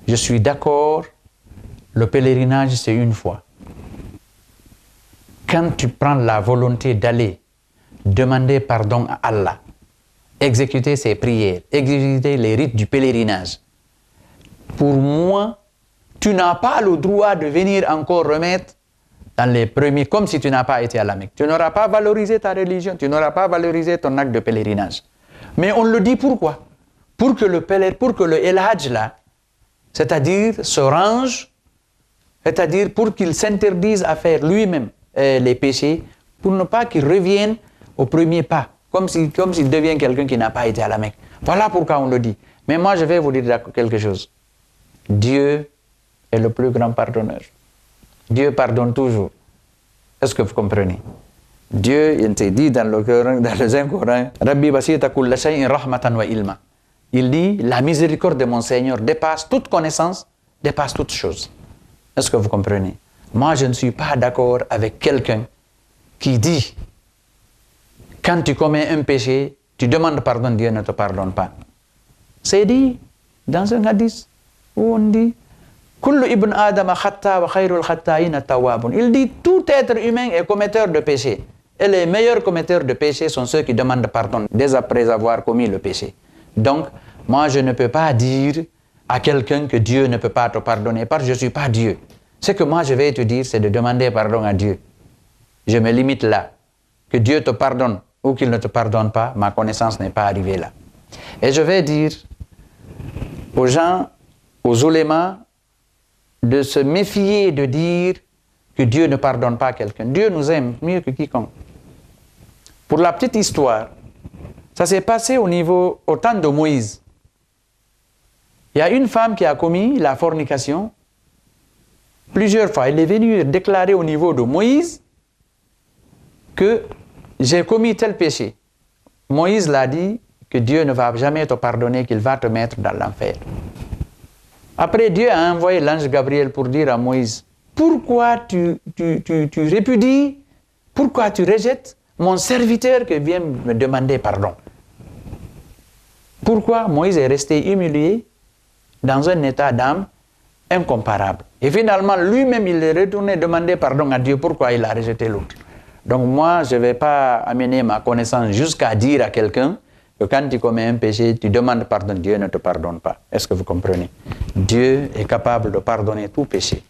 Je suis d'accord, le pèlerinage, c'est une fois. Quand tu prends la volonté d'aller demander pardon à Allah, exécuter ses prières, exécuter les rites du pèlerinage, pour moi, tu n'as pas le droit de venir encore remettre dans les premiers, comme si tu n'as pas été à la Mecque. Tu n'auras pas valorisé ta religion, tu n'auras pas valorisé ton acte de pèlerinage. Mais on le dit pourquoi? Pour que le El Hajj là, c'est-à-dire se range, c'est-à-dire pour qu'il s'interdise à faire lui-même les péchés, pour ne pas qu'il revienne au premier pas, comme s'il devient quelqu'un qui n'a pas été à la Mecque. Voilà pourquoi on le dit. Mais moi, je vais vous dire quelque chose. Dieu est le plus grand pardonneur. Dieu pardonne toujours. Est-ce que vous comprenez? Dieu, il te dit dans le Coran, Rabbi basita kulla shay'in rahmatan wa ilma. Il dit, la miséricorde de mon Seigneur dépasse toute connaissance, dépasse toute chose. Est-ce que vous comprenez? Moi, je ne suis pas d'accord avec quelqu'un qui dit, quand tu commets un péché, tu demandes pardon, Dieu ne te pardonne pas. C'est dit dans un hadith où on dit, Kullu ibn Adam khatta wa khayrul khatta'ina tawwabun. Il dit, tout être humain est commetteur de péché. Et les meilleurs commetteurs de péché sont ceux qui demandent pardon dès après avoir commis le péché. Donc, moi, je ne peux pas dire à quelqu'un que Dieu ne peut pas te pardonner parce que je ne suis pas Dieu. Ce que moi, je vais te dire, c'est de demander pardon à Dieu. Je me limite là. Que Dieu te pardonne ou qu'il ne te pardonne pas, ma connaissance n'est pas arrivée là. Et je vais dire aux gens, aux oulémas, de se méfier de dire que Dieu ne pardonne pas quelqu'un. Dieu nous aime mieux que quiconque. Pour la petite histoire, ça s'est passé au temps de Moïse. Il y a une femme qui a commis la fornication plusieurs fois. Elle est venue déclarer au niveau de Moïse que j'ai commis tel péché. Moïse l'a dit que Dieu ne va jamais te pardonner, qu'il va te mettre dans l'enfer. Après, Dieu a envoyé l'ange Gabriel pour dire à Moïse, pourquoi tu répudies, pourquoi tu rejettes mon serviteur qui vient me demander pardon? Pourquoi Moïse est resté humilié dans un état d'âme incomparable? Et finalement, lui-même, il est retourné demander pardon à Dieu pourquoi il a rejeté l'autre. Donc moi, je ne vais pas amener ma connaissance jusqu'à dire à quelqu'un que quand tu commets un péché, tu demandes pardon, Dieu ne te pardonne pas. Est-ce que vous comprenez? Dieu est capable de pardonner tout péché.